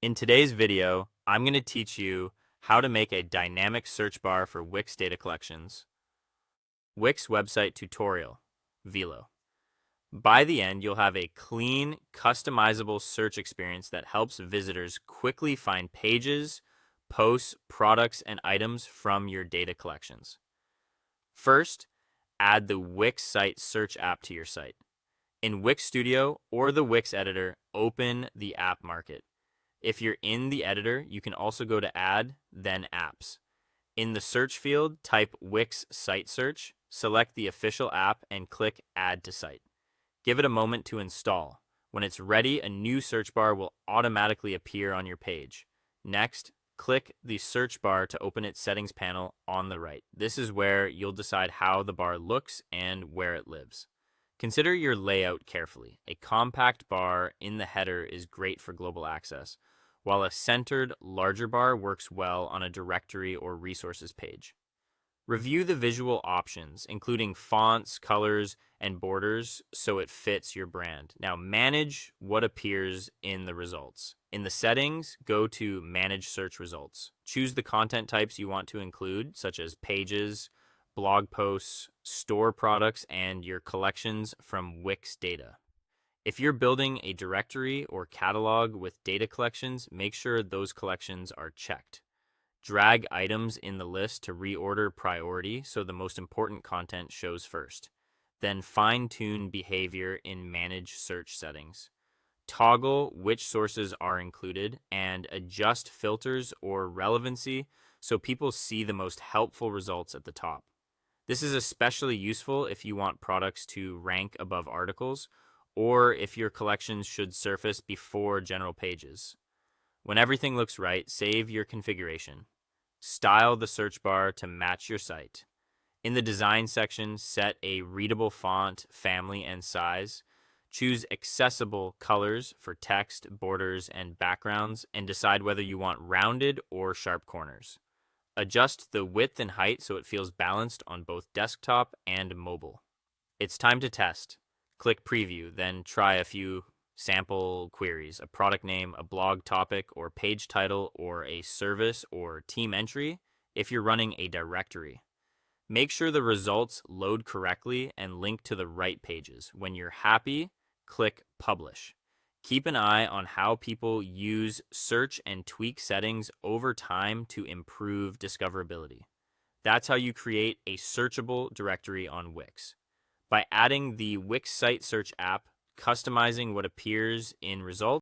In today's video, I'm going to teach you how to make a dynamic search bar for Wix data collections. Wix website tutorial, Velo. By the end, you'll have a clean, customizable search experience that helps visitors quickly find pages, posts, products, and items from your data collections. First, add the Wix site search app to your site. In Wix Studio or the Wix editor, open the app market. If you're in the editor, you can also go to Add, then Apps. In the search field, type Wix Site Search, select the official app, and click Add to Site. Give it a moment to install. When it's ready, a new search bar will automatically appear on your page. Next, click the search bar to open its settings panel on the right. This is where you'll decide how the bar looks and where it lives. Consider your layout carefully. A compact bar in the header is great for global access, while a centered, larger bar works well on a directory or resources page. Review the visual options, including fonts, colors, and borders, so it fits your brand. Now, manage what appears in the results. In the settings, go to Manage Search Results. Choose the content types you want to include, such as pages, blog posts, store products, and your collections from Wix data. If you're building a directory or catalog with data collections, make sure those collections are checked. Drag items in the list to reorder priority so the most important content shows first. Then fine-tune behavior in Manage Search settings. Toggle which sources are included and adjust filters or relevancy so people see the most helpful results at the top. This is especially useful if you want products to rank above articles or if your collections should surface before general pages. When everything looks right, save your configuration. Style the search bar to match your site. In the design section, set a readable font, family, and size. Choose accessible colors for text, borders, and backgrounds, and decide whether you want rounded or sharp corners. Adjust the width and height so it feels balanced on both desktop and mobile. It's time to test. Click Preview, then try a few sample queries, a product name, a blog topic, or page title, or a service or team entry if you're running a directory. Make sure the results load correctly and link to the right pages. When you're happy, click Publish. Keep an eye on how people use search and tweak settings over time to improve discoverability. That's how you create a searchable directory on Wix. By adding the Wix Site Search app, customizing what appears in results,